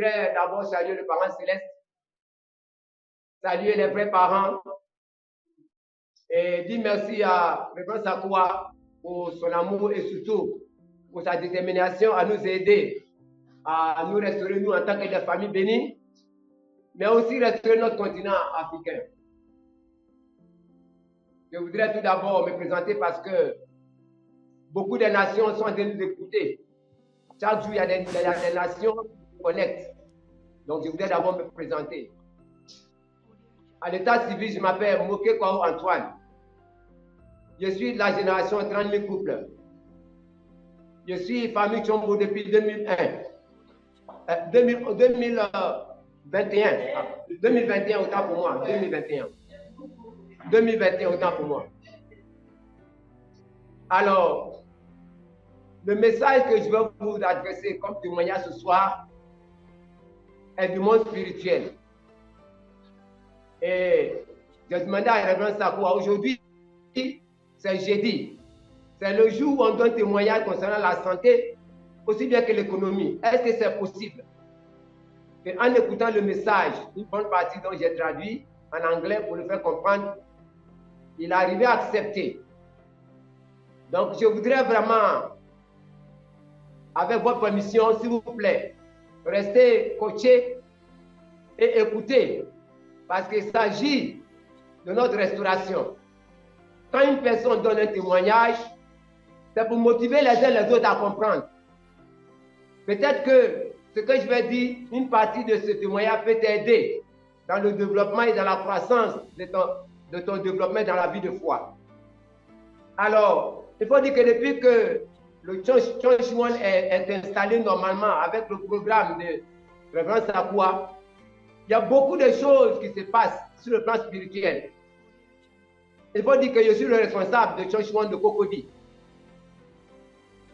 voudrais d'abord saluer le parent céleste, saluer les vrais parents et dire merci à Révérend Sakoua pour son amour et surtout pour sa détermination à nous aider à nous restaurer, nous, en tant que des familles bénies, mais aussi restaurer notre continent africain. Je voudrais tout d'abord me présenter parce que beaucoup de nations sont en train de nous écouter. Chaque jour, il y a des nations qui se connectent. Donc, je voudrais d'abord me présenter. À l'état civil, je m'appelle Moké Kwao Antoine. Je suis de la génération 30 000 couples. Je suis famille Chombo depuis 2001. 2021 autant pour moi. 2021 autant pour moi. Alors, le message que je veux vous adresser comme témoignage ce soir est du monde spirituel. Et je demandais à Révérend Sakoua, aujourd'hui, c'est jeudi. C'est le jour où on donne témoignage concernant la santé, aussi bien que l'économie. Est-ce que c'est possible? Et en écoutant le message, une bonne partie dont j'ai traduit en anglais pour le faire comprendre, il est arrivé à accepter. Donc, je voudrais vraiment, avec votre permission, s'il vous plaît, rester coaché et écouter, parce qu'il s'agit de notre restauration. Quand une personne donne un témoignage, c'est pour motiver les uns les autres à comprendre. Peut-être que ce que je vais dire, une partie de ce témoignage peut t'aider dans le développement et dans la croissance de ton développement dans la vie de foi. Alors, il faut dire que depuis que le Chonchuan est installé normalement avec le programme de Révérend Sakoua, il y a beaucoup de choses qui se passent sur le plan spirituel. Il faut dire que je suis le responsable de Chonchuan de Cocody.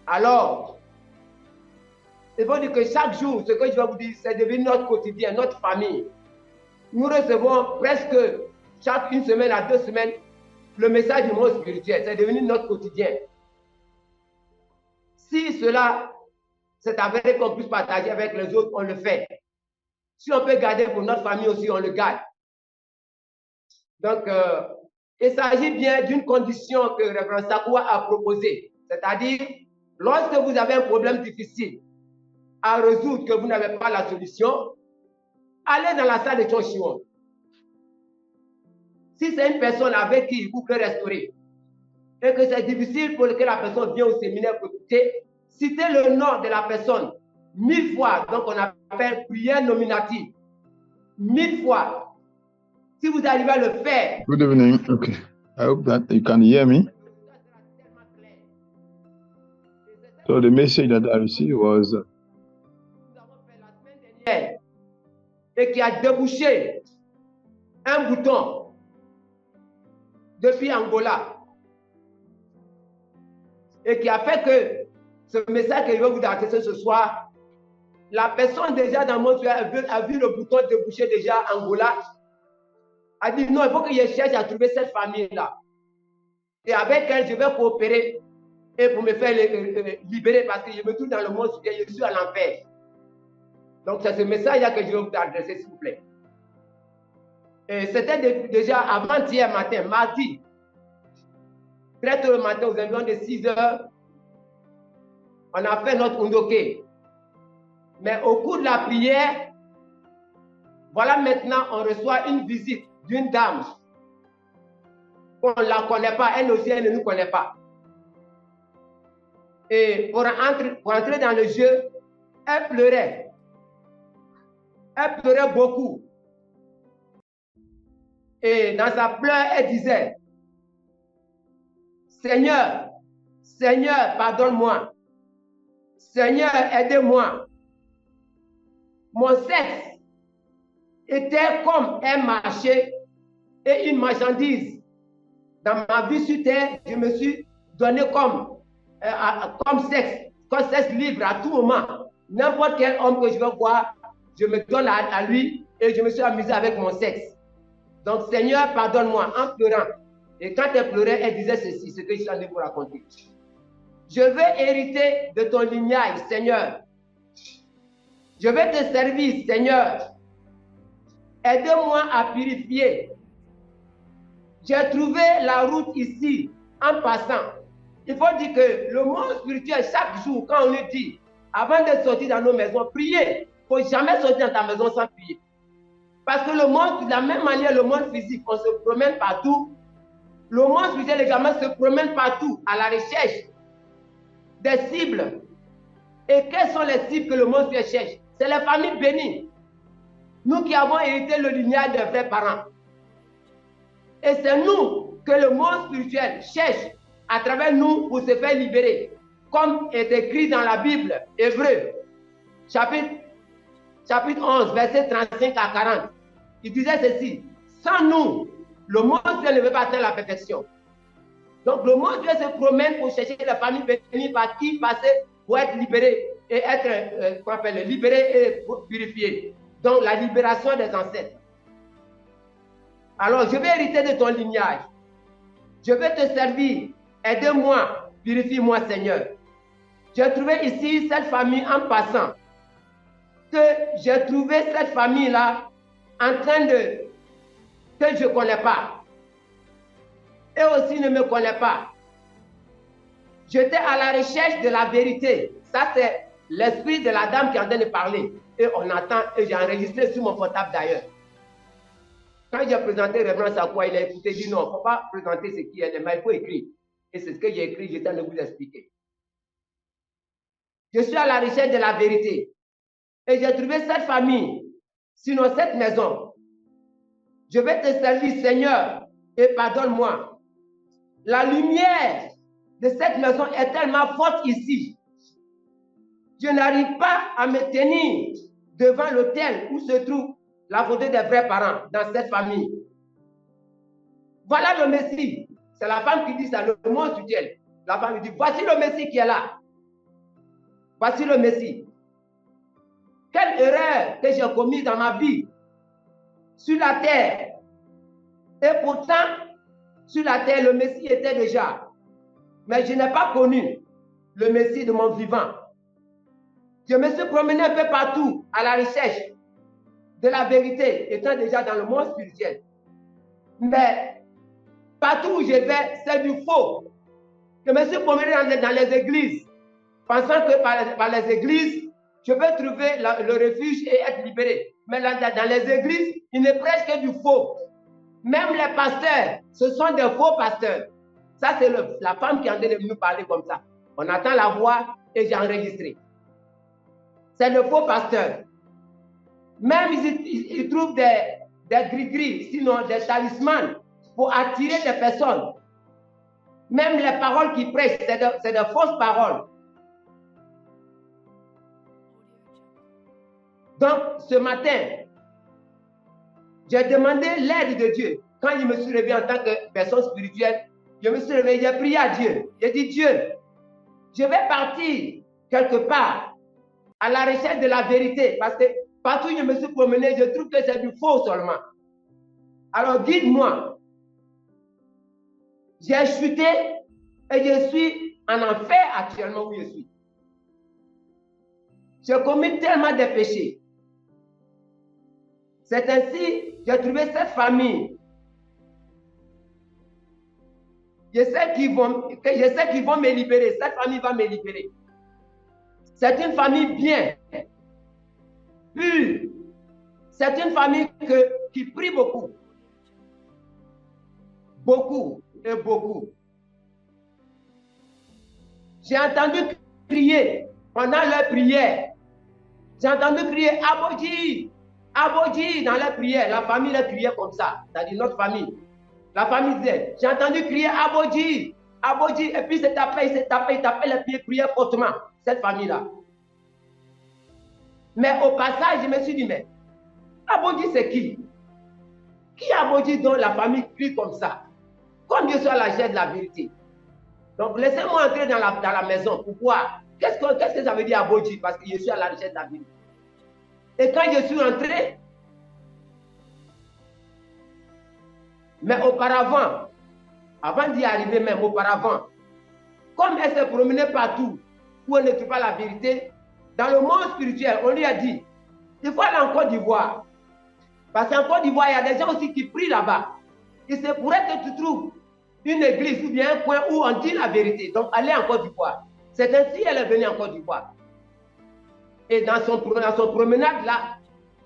Alors, il faut dire que chaque jour, ce que je vais vous dire, c'est devenu notre quotidien, notre famille. Nous recevons presque chaque une semaine à 2 semaines le message du monde spirituel. C'est devenu notre quotidien. Si cela s'est avéré qu'on puisse partager avec les autres, on le fait. Si on peut garder pour notre famille aussi, on le garde. Donc, il s'agit bien d'une condition que Révérend Sakoua a proposée. C'est-à-dire, lorsque vous avez un problème difficile à résoudre, que vous n'avez pas la solution, allez dans la salle de Chonchuan. Si c'est une personne avec qui vous pouvez restaurer et que c'est difficile pour que la personne vienne au séminaire pour écouter, citez le nom de la personne 1000 fois. Donc, on appelle prière nominative. 1000 fois. Si vous arrivez à le faire. Good evening. Okay. I hope that you can hear me. So the message that I received was et qui a débouché un bouton depuis Angola et qui a fait que ce message que je vais vous adresser ce soir, la personne déjà dans mon cœur a vu le bouton déboucher déjà Angola, a dit non, il faut que je cherche à trouver cette famille-là. Et avec elle, je vais coopérer et pour me faire libérer parce que je me trouve dans le monde, je suis à l'enfer. Donc c'est ce message-là que je vais vous adresser, s'il vous plaît. C'était déjà avant-hier matin, mardi, très tôt le matin, aux environs de 6 heures, on a fait notre undoké. Mais au cours de la prière, voilà maintenant, on reçoit une visite d'une dame. On ne la connaît pas, elle aussi, elle ne nous connaît pas. Et pour entrer dans le jeu, elle pleurait. Elle pleurait beaucoup. Et dans sa pleure, elle disait, Seigneur, Seigneur, pardonne-moi. Seigneur, aidez-moi. Mon sexe était comme un marché et une marchandise. Dans ma vie sur terre, je me suis donné comme sexe libre à tout moment. N'importe quel homme que je veux voir, je me donne à lui et je me suis amusé avec mon sexe. Donc, Seigneur, pardonne-moi en pleurant. Et quand elle pleurait, elle disait ceci, ce que je suis en train de vous raconter. Je veux hériter de ton lignage, Seigneur. Je vais te servir, Seigneur. Aide-moi à purifier. J'ai trouvé la route ici en passant. Il faut dire que le monde spirituel, chaque jour, quand on nous dit, avant de sortir dans nos maisons, priez. Il ne faut jamais sortir dans ta maison sans prier. Parce que le monde, de la même manière, le monde physique, on se promène partout. Le monde spirituel également se promène partout à la recherche des cibles. Et quelles sont les cibles que le monde spirituel cherche? C'est les familles bénies. Nous qui avons hérité le lignage des vrais parents. Et c'est nous que le monde spirituel cherche à travers nous pour se faire libérer. Comme est écrit dans la Bible, Hébreux, chapitre 11, verset 35 à 40. Il disait ceci: sans nous, le monde spirituel ne veut pas atteindre la perfection. Donc le monde spirituel se promène pour chercher les familles bénies par qui passer pour être libéré et être libéré et purifié. Donc la libération des ancêtres. Alors je vais hériter de ton lignage. Je vais te servir. Aide-moi, purifie-moi, Seigneur. J'ai trouvé ici cette famille en passant. Que j'ai trouvé cette famille-là en train de... que je ne connais pas. Et aussi ne me connaît pas. J'étais à la recherche de la vérité. Ça, c'est l'esprit de la dame qui est en train de parler. Et on attend, et j'ai enregistré sur mon portable d'ailleurs. Quand j'ai présenté Révérend Sakwa, il a écouté, il dit non, il ne faut pas présenter ce qui est, mais il faut écrire. Et c'est ce que j'ai écrit, j'étais en train de vous expliquer. Je suis à la recherche de la vérité. Et j'ai trouvé cette famille, sinon cette maison. Je vais te servir, Seigneur, et pardonne-moi. La lumière de cette maison est tellement forte ici. Je n'arrive pas à me tenir devant l'autel où se trouve la photo des vrais parents dans cette famille. Voilà le Messie. C'est la femme qui dit ça, le monde spirituel. La femme dit, voici le Messie qui est là. Voici le Messie. Quelle erreur que j'ai commise dans ma vie sur la terre. Et pourtant, sur la terre, le Messie était déjà. Mais je n'ai pas connu le Messie de mon vivant. Je me suis promené un peu partout à la recherche de la vérité, étant déjà dans le monde spirituel. Mais partout où je vais, c'est du faux. Je me suis promené dans les églises, pensant que par les églises, je peux trouver le refuge et être libéré. Mais dans les églises, il ne prêche que du faux. Même les pasteurs, ce sont des faux pasteurs. Ça, c'est la femme qui est en train de nous parler comme ça. On attend la voix et j'ai enregistré. C'est le faux pasteur. Même ils trouvent des gris-gris, sinon des talismans pour attirer des personnes. Même les paroles qu'ils prêchent, c'est de fausses paroles. Donc, ce matin, j'ai demandé l'aide de Dieu. Quand je me suis réveillé en tant que personne spirituelle, je me suis réveillé, j'ai prié à Dieu. J'ai dit, Dieu, je vais partir quelque part à la recherche de la vérité. Parce que partout où je me suis promené, je trouve que c'est du faux seulement. Alors, guide-moi. J'ai chuté et je suis en enfer actuellement où je suis. J'ai commis tellement de péchés. C'est ainsi que j'ai trouvé cette famille. Je sais qu'ils vont me libérer. Cette famille va me libérer. C'est une famille bien, pure. C'est une famille qui prie beaucoup. Beaucoup et beaucoup. J'ai entendu crier pendant leur prière. J'ai entendu crier Abodji, Abodji dans leur prière. La famille leur criait comme ça, c'est-à-dire notre famille. La famille disait, j'ai entendu crier Abodji, Abodji, et puis il s'est tapé les pieds, priait fortement, cette famille-là. Mais au passage, je me suis dit, mais Abodji c'est qui? Qui Abodji dont la famille crie comme ça? Comme je suis à la recherche de la vérité. Donc laissez-moi entrer dans la maison pour voir qu'est-ce que ça veut dire Abodji, parce que je suis à la recherche de la vérité. Et quand je suis entré, mais auparavant, avant d'y arriver même, auparavant, comme elle s'est promenée partout où elle ne trouve pas la vérité, dans le monde spirituel, on lui a dit, Il faut aller en Côte d'Ivoire. Parce qu'en Côte d'Ivoire, il y a des gens aussi qui prient là-bas. Et c'est pourrait que tu trouves une église ou bien un coin où on dit la vérité. Donc, allez en Côte d'Ivoire. C'est ainsi qu'elle est venue en Côte d'Ivoire. Et dans son promenade là,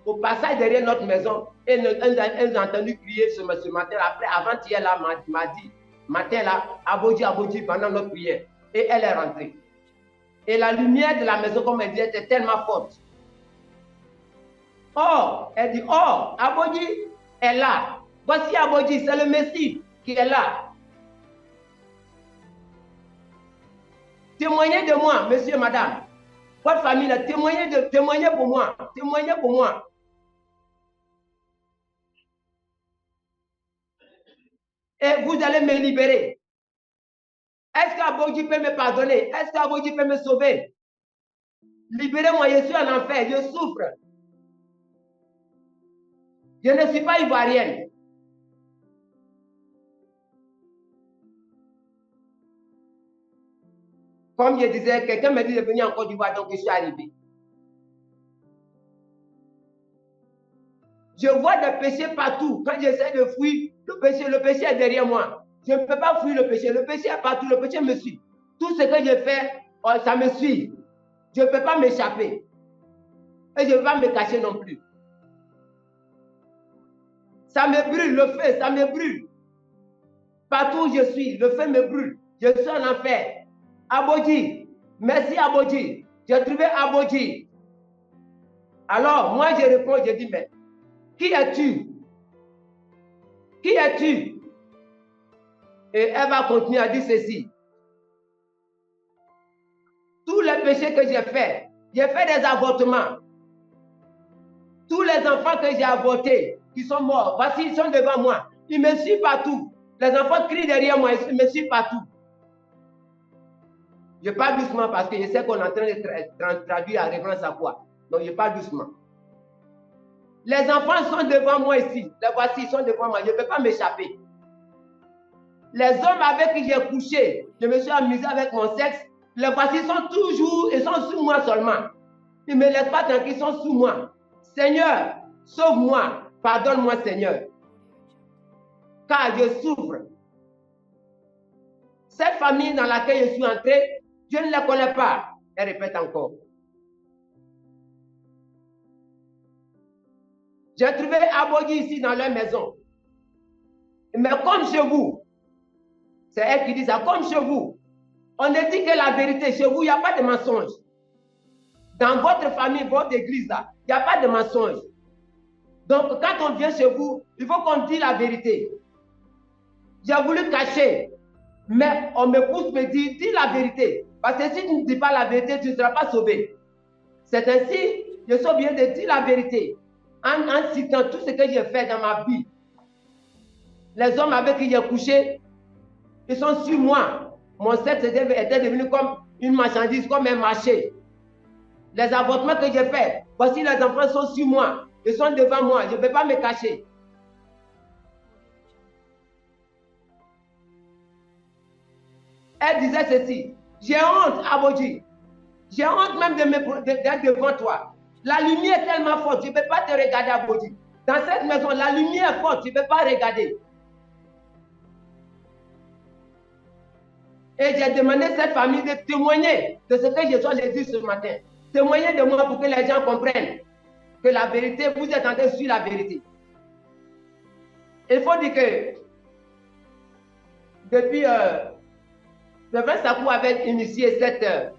au passage derrière notre maison, elle a entendu crier ce matin, après, avant-hier là, mardi, matin là, Abodji, pendant notre prière. Et elle est rentrée. Et la lumière de la maison, comme elle dit, était tellement forte. Oh, elle dit, oh, Abodji est là. Voici Abodji, c'est le Messie qui est là. Témoignez de moi, monsieur, madame. Votre famille, là, témoignez pour moi. Témoignez pour moi. Et vous allez me libérer. Est-ce qu'Abodji peut me pardonner? Est-ce qu'Abodji peut me sauver? Libérez-moi, je suis en enfer, je souffre. Je ne suis pas ivoirienne. Comme je disais, quelqu'un me dit de venir en Côte d'Ivoire, donc je suis arrivé. Je vois des péchés partout. Quand j'essaie de fuir, le péché est derrière moi. Je ne peux pas fuir le péché. Le péché est partout, le péché me suit. Tout ce que je fais, ça me suit. Je ne peux pas m'échapper. Et je ne peux pas me cacher non plus. Ça me brûle, le feu, ça me brûle. Partout où je suis, le feu me brûle. Je suis en enfer. Abodji, merci Abodji. J'ai trouvé Abodji. Alors, moi, je réponds, je dis, mais qui es-tu? Qui es-tu? Et elle va continuer à dire ceci. Tous les péchés que j'ai fait des avortements. Tous les enfants que j'ai avortés, qui sont morts, voici, ils sont devant moi. Ils me suivent partout. Les enfants crient derrière moi, ils me suivent partout. Je parle doucement parce que je sais qu'on est en train de traduire à référence à quoi. Donc je parle doucement. Les enfants sont devant moi ici. Les voici, ils sont devant moi. Je ne peux pas m'échapper. Les hommes avec qui j'ai couché, je me suis amusé avec mon sexe. Les voici, ils sont sous moi seulement. Ils ne me laissent pas tranquille, ils sont sous moi. Seigneur, sauve-moi. Pardonne-moi, Seigneur. Car je souffre. Cette famille dans laquelle je suis entré, je ne la connais pas. Elle répète encore. J'ai trouvé Abodji ici dans leur maison. Mais comme chez vous, c'est elle qui dit ça, comme chez vous, on ne dit que la vérité. Chez vous, il n'y a pas de mensonge. Dans votre famille, votre église, là, il n'y a pas de mensonge. Donc, quand on vient chez vous, il faut qu'on dise la vérité. J'ai voulu cacher, mais on me pousse, me dit, dis la vérité. Parce que si tu ne dis pas la vérité, tu ne seras pas sauvé. C'est ainsi, je suis obligé de dire la vérité. En citant tout ce que j'ai fait dans ma vie. Les hommes avec qui j'ai couché, ils sont sur moi. Mon sexe était devenu comme une marchandise, comme un marché. Les avortements que j'ai faits, voici les enfants sont sur moi. Ils sont devant moi, je ne peux pas me cacher. Elle disait ceci, j'ai honte, Abodji. J'ai honte même d'être devant toi. La lumière est tellement forte, je ne peux pas te regarder, Abodji. Dans cette maison, la lumière est forte, tu ne peux pas regarder. Et j'ai demandé à cette famille de témoigner de ce que je suis dit ce matin. Témoignez de moi pour que les gens comprennent que la vérité, vous êtes en train de suivre la vérité. Il faut dire que depuis, le frère Sakou avait initié cette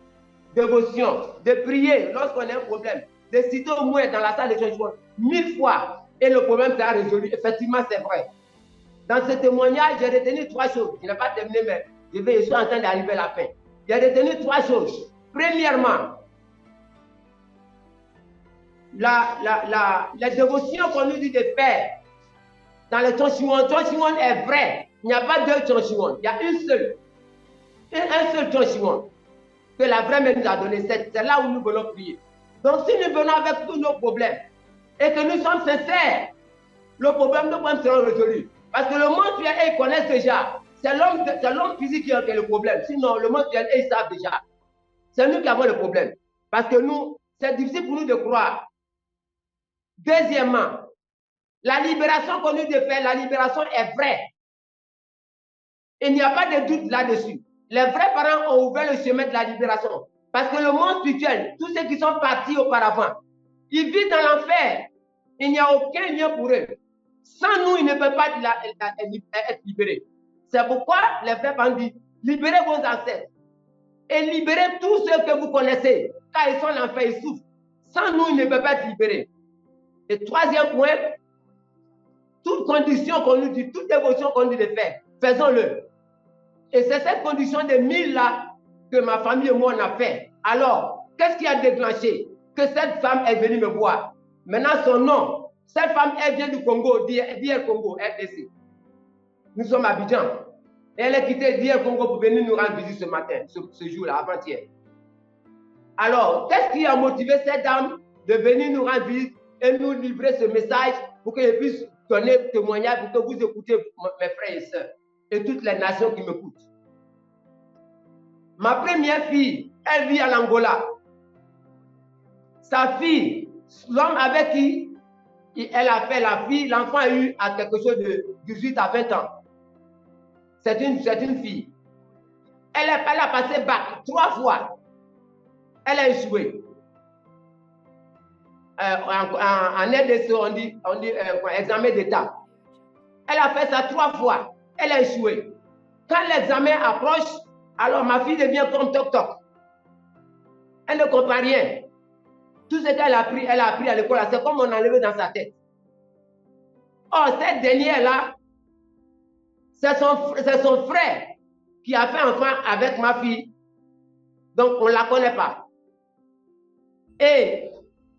dévotion, de prier lorsqu'on a un problème, de citer au moins dans la salle de changement 1000 fois et le problème sera résolu. Effectivement, c'est vrai. Dans ce témoignage, j'ai retenu 3 choses. Je n'ai pas terminé, mais je suis en train d'arriver à la fin. J'ai retenu 3 choses. Premièrement, la dévotion qu'on nous dit de faire dans le Tonchiwon est vrai. Il n'y a pas 2 Tonchiwon. Il y a une seule. Un seul Tonchiwon que la vraie mère nous a donné. C'est là où nous voulons prier. Donc, si nous venons avec tous nos problèmes et que nous sommes sincères, le problème de problèmes sera résolu. Parce que le monde spirituel, ils connaissent déjà. C'est l'homme physique qui a le problème. Sinon, le monde spirituel, ils savent déjà. C'est nous qui avons le problème. Parce que nous, c'est difficile pour nous de croire Deuxièmement, la libération qu'on nous de faire, la libération est vraie. Il n'y a pas de doute là-dessus. Les vrais parents ont ouvert le chemin de la libération. Parce que le monde spirituel, tous ceux qui sont partis auparavant, ils vivent dans l'enfer. Il n'y a aucun lien pour eux. Sans nous, ils ne peuvent pas être libérés. C'est pourquoi les vrais parents disent, libérez vos ancêtres. Et libérez tous ceux que vous connaissez. Car ils sont en enfer, ils souffrent. Sans nous, ils ne peuvent pas être libérés. Et troisième point, toute condition qu'on nous dit, toute dévotion qu'on nous dit de faire, faisons-le. Et c'est cette condition de 1000 là que ma famille et moi on a fait. Alors, qu'est-ce qui a déclenché que cette femme est venue me voir? Maintenant, son nom, cette femme, elle vient du Congo, d'IR Congo, RDC. Nous sommes à Abidjan. Et elle a quitté d'IR Congo pour venir nous rendre visite ce matin, ce jour-là, avant-hier. Alors, qu'est-ce qui a motivé cette dame de venir nous rendre visite et nous livrer ce message pour qu'elle puisse donner témoignage, pour que vous écoutez, mes frères et sœurs, et toutes les nations qui m'écoutent? Ma première fille, elle vit en Angola. Sa fille, l'homme avec qui elle a fait la fille, l'enfant a eu à quelque chose de 18 à 20 ans. C'est une fille. Elle a passé bac 3 fois. Elle a échoué. En RDC, on dit examen d'état. Elle a fait ça 3 fois. Elle a échoué. Quand l'examen approche, alors ma fille devient comme toc-toc. Elle ne comprend rien. Tout ce qu'elle a appris à l'école, c'est comme on a enlevé dans sa tête. Or, cette dernière-là, c'est son frère qui a fait enfant avec ma fille. Donc, on ne la connaît pas. Et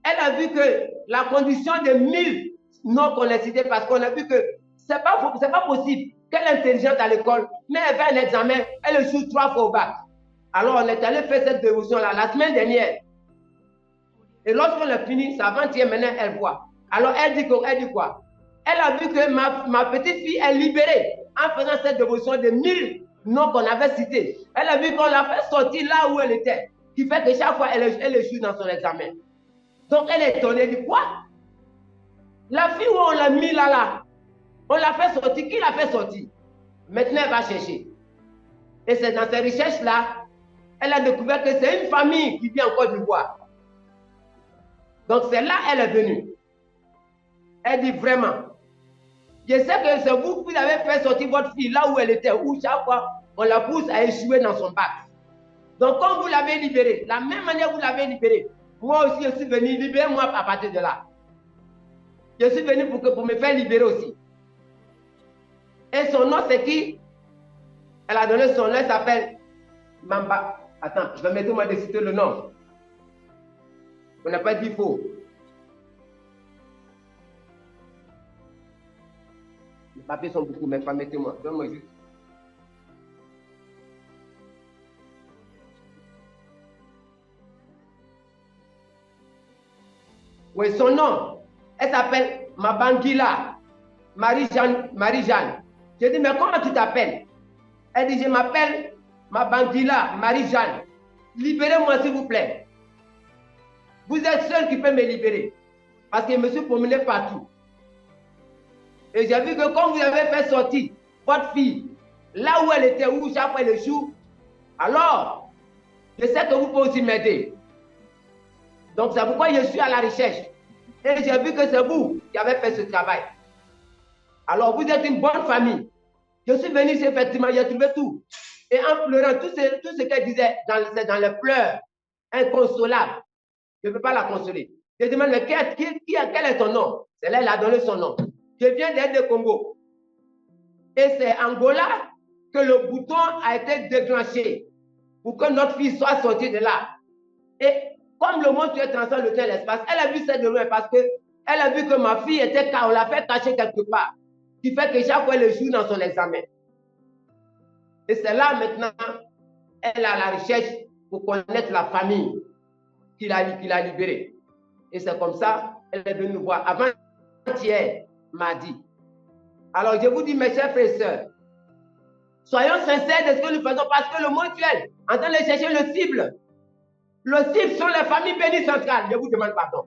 elle a vu que la condition de 1000 noms qu'on a cités, parce qu'on a vu que ce n'est pas possible qu'elle est intelligente à l'école, mais elle fait un examen, elle échoue 3 fois au bac. Alors, on est allé faire cette dévotion-là la semaine dernière. Et lorsqu'on a fini, ça avant-hier, maintenant, elle voit. Alors, elle dit quoi? Elle a vu que ma petite fille est libérée en faisant cette dévotion de 1000 noms qu'on avait cités. Elle a vu qu'on l'a fait sortir là où elle était, qui fait que chaque fois, elle échoue dans son examen. Donc, elle est étonnée, elle dit quoi? La fille où on l'a mis là, on l'a fait sortir. Qui l'a fait sortir? Maintenant, elle va chercher. Et c'est dans ces recherches-là, elle a découvert que c'est une famille qui vit en Côte d'Ivoire. Donc, c'est là qu'elle est venue. Elle dit vraiment, je sais que c'est vous qui avez fait sortir votre fille là où elle était, où chaque fois, on la pousse à échouer dans son bac. Donc, comme vous l'avez libérée, la même manière que vous l'avez libérée, moi aussi, je suis venu libérer moi à partir de là. Je suis venu pour me faire libérer aussi. Et son nom, c'est qui? Elle a donné son nom, elle s'appelle Mamba. Attends, je vais mettre moi de citer le nom. On n'a pas dit faux. Les papiers sont beaucoup, mais pas mettez-moi. Donne-moi juste. Oui, son nom, elle s'appelle Mabangila, Marie-Jeanne. Je dis, mais comment tu t'appelles? Elle dit, je m'appelle Mabangila, Marie-Jeanne. Libérez-moi, s'il vous plaît. Vous êtes seul qui peut me libérer. Parce que je me suis promené partout. Et j'ai vu que quand vous avez fait sortir votre fille, là où elle était, où chaque fois elle échoue, alors, je sais que vous pouvez aussi m'aider. Donc, c'est pourquoi je suis à la recherche. Et j'ai vu que c'est vous qui avez fait ce travail. Alors, vous êtes une bonne famille. Je suis venu ici, effectivement, j'ai trouvé tout. Et en pleurant, tout ce qu'elle disait, c'est dans les pleurs inconsolables. Je ne peux pas la consoler. Je demande, mais quel est ton nom? C'est là, elle a donné son nom. Je viens d'être Congo. Et c'est Angola que le bouton a été déclenché pour que notre fille soit sortie de là. Et comme le monde est transcendant le temps et l'espace, elle a vu ça de loin parce qu'elle a vu que ma fille était on l'a fait cacher quelque part. Qui fait que chaque fois elle joue dans son examen. Et c'est là maintenant, elle a la recherche pour connaître la famille qu'il a libérée. Et c'est comme ça, elle est venue nous voir. Avant-hier, mardi. Alors je vous dis, mes chers frères et sœurs, soyons sincères de ce que nous faisons parce que le monde actuel, en train de chercher le cible. Le cible sont les familles bénies centrales. Je vous demande pardon.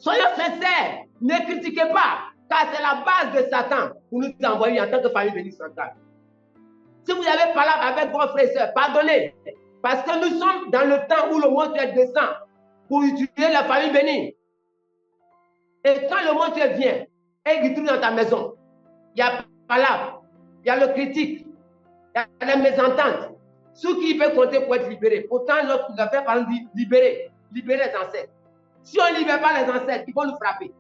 Soyons sincères, ne critiquez pas, car c'est la base de Satan pour nous envoyer en tant que famille bénie centrale. Si vous avez parlé avec vos frères et sœurs, pardonnez, parce que nous sommes dans le temps où le monstrueux descend pour utiliser la famille bénie. Et quand le monstrueux vient et il trouve dans ta maison, il y a palabre, il y a le critique, il y a les mésententes. Ce qui peut compter pour être libéré. Pourtant, notre frère parle de libérer les ancêtres. Si on ne libère pas les ancêtres, ils vont nous frapper.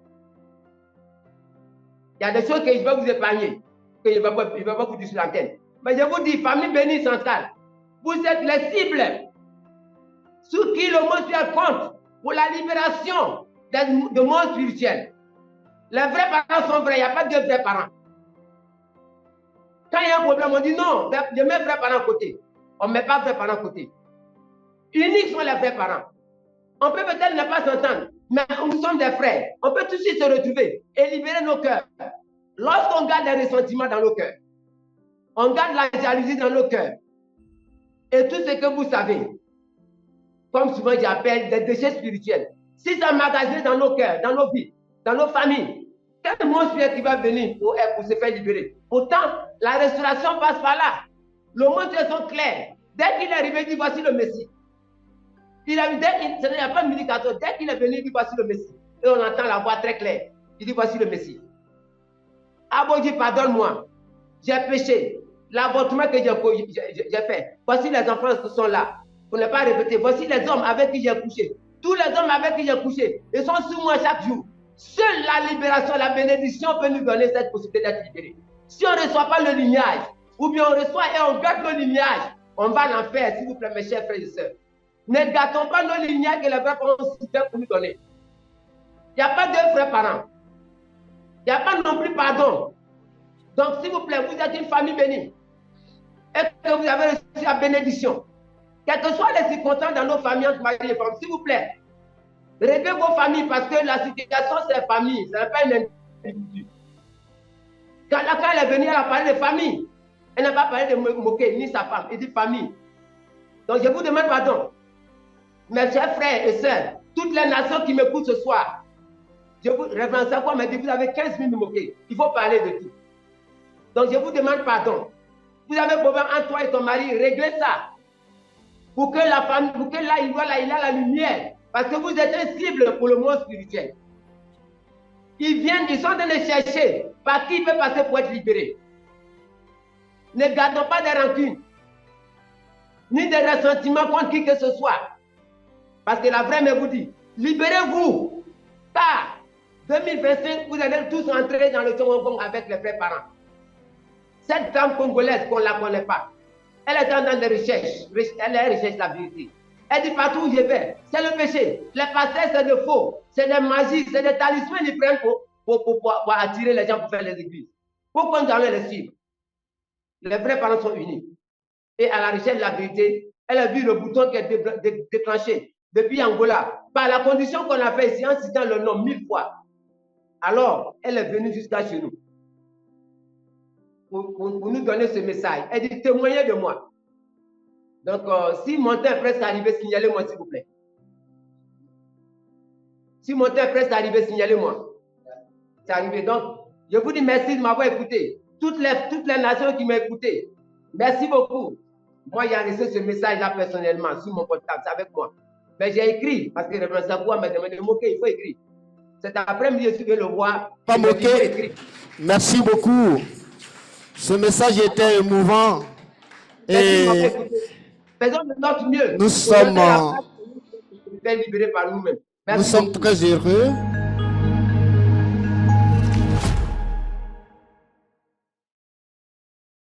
Il y a des choses que je vais vous épargner, que je ne vais pas vous dire sur l'antenne. Mais je vous dis, famille bénie centrale, vous êtes les cibles sur qui le monde compte pour la libération de monde spirituel. Les vrais parents sont vrais, il n'y a pas de vrais parents. Quand il y a un problème, on dit non, je mets vrais parents à côté. On ne met pas vrais parents à côté. Uniques sont les vrais parents. On peut peut-être ne pas s'entendre, mais nous sommes des frères. On peut tout de suite se retrouver et libérer nos cœurs. Lorsqu'on garde des ressentiments dans nos cœurs, on garde la jalousie dans nos cœurs, et tout ce que vous savez, comme souvent j'appelle des déchets spirituels, si ça magasine dans nos cœurs, dans nos vies, dans nos familles, quel monstre qui va venir pour se faire libérer? Pourtant, la restauration passe par là. Le monstre sont clairs. Dès qu'il est arrivé, il dit voici le Messie. Il a dit, il n'y a pas de médicateur. Dès qu'il est venu, il dit voici le Messie. Et on entend la voix très claire. Il dit voici le Messie. Ah bon, dit pardonne-moi. J'ai péché. L'avortement que j'ai fait. Voici les enfants qui sont là. Pour ne pas répéter. Voici les hommes avec qui j'ai couché. Tous les hommes avec qui j'ai couché. Ils sont sous moi chaque jour. Seule la libération, la bénédiction peut nous donner cette possibilité d'être libérés. Si on ne reçoit pas le lignage, ou bien on reçoit et on gâte le lignage, on va l'enfer, s'il vous plaît, mes chers frères et sœurs. Ne gâtons pas nos lignages que les vrais parents ont souffert pour nous donner. Il n'y a pas de vrais parents. Il n'y a pas non plus pardon. Donc, s'il vous plaît, vous êtes une famille bénie. Et que vous avez reçu la bénédiction. Quelles que soient les circonstances dans nos familles entre mari et femme, s'il vous plaît, réglez vos familles parce que la situation, c'est famille. Ce n'est pas une individu. Quand elle est venue, elle a parlé de famille. Elle n'a pas parlé de moquer, ni sa femme. Elle dit famille. Donc, je vous demande pardon. Mes chers frères et sœurs, toutes les nations qui m'écoutent ce soir, je vous référence à quoi, mais vous avez 15 minutes de moquer. Il faut parler de tout. Donc, je vous demande pardon. Vous avez un problème entre toi et ton mari, réglez ça. Pour que la famille, pour que là, il a la lumière. Parce que vous êtes un cible pour le monde spirituel. Ils sont en train de chercher par qui il peut passer pour être libéré. Ne gardons pas des rancunes, ni des ressentiments contre qui que ce soit. Parce que la vraie me vous dit, libérez-vous. Car 2025, vous allez tous entrer dans le Tchongong avec les vrais parents. Cette femme congolaise qu'on ne la connaît pas, elle est en train de recherche. Elle recherche la vérité. Elle dit partout où je vais, c'est le péché. Les pasteurs, c'est de faux. C'est des magies, c'est des talismans qu'ils prennent pour attirer les gens pour faire les églises. Pourquoi nous allons les suivre? Les vrais parents sont unis. Et à la recherche de la vérité, elle a vu le bouton qui est déclenché depuis Angola, par la condition qu'on a fait ici en citant le nom 1000 fois. Alors, elle est venue jusqu'à chez nous pour nous donner ce message. Elle dit témoignez de moi. Donc, si mon temps est presque arrivé, signalez-moi s'il vous plaît. Si mon temps est presque arrivé, signalez-moi. C'est arrivé. Donc, je vous dis merci de m'avoir écouté. Toutes les nations qui m'ont écouté, merci beaucoup. Moi, j'ai reçu ce message-là personnellement sur mon portable, c'est avec moi. Mais j'ai écrit, parce que Révérend Sakoua m'a demandé de moquer, il faut écrire. Cet après-midi, je suis venu le voir. Pas moquer. Merci beaucoup. Ce message était émouvant. Et faisons de notre mieux. Nous sommes libérés par nous-mêmes. Nous sommes très heureux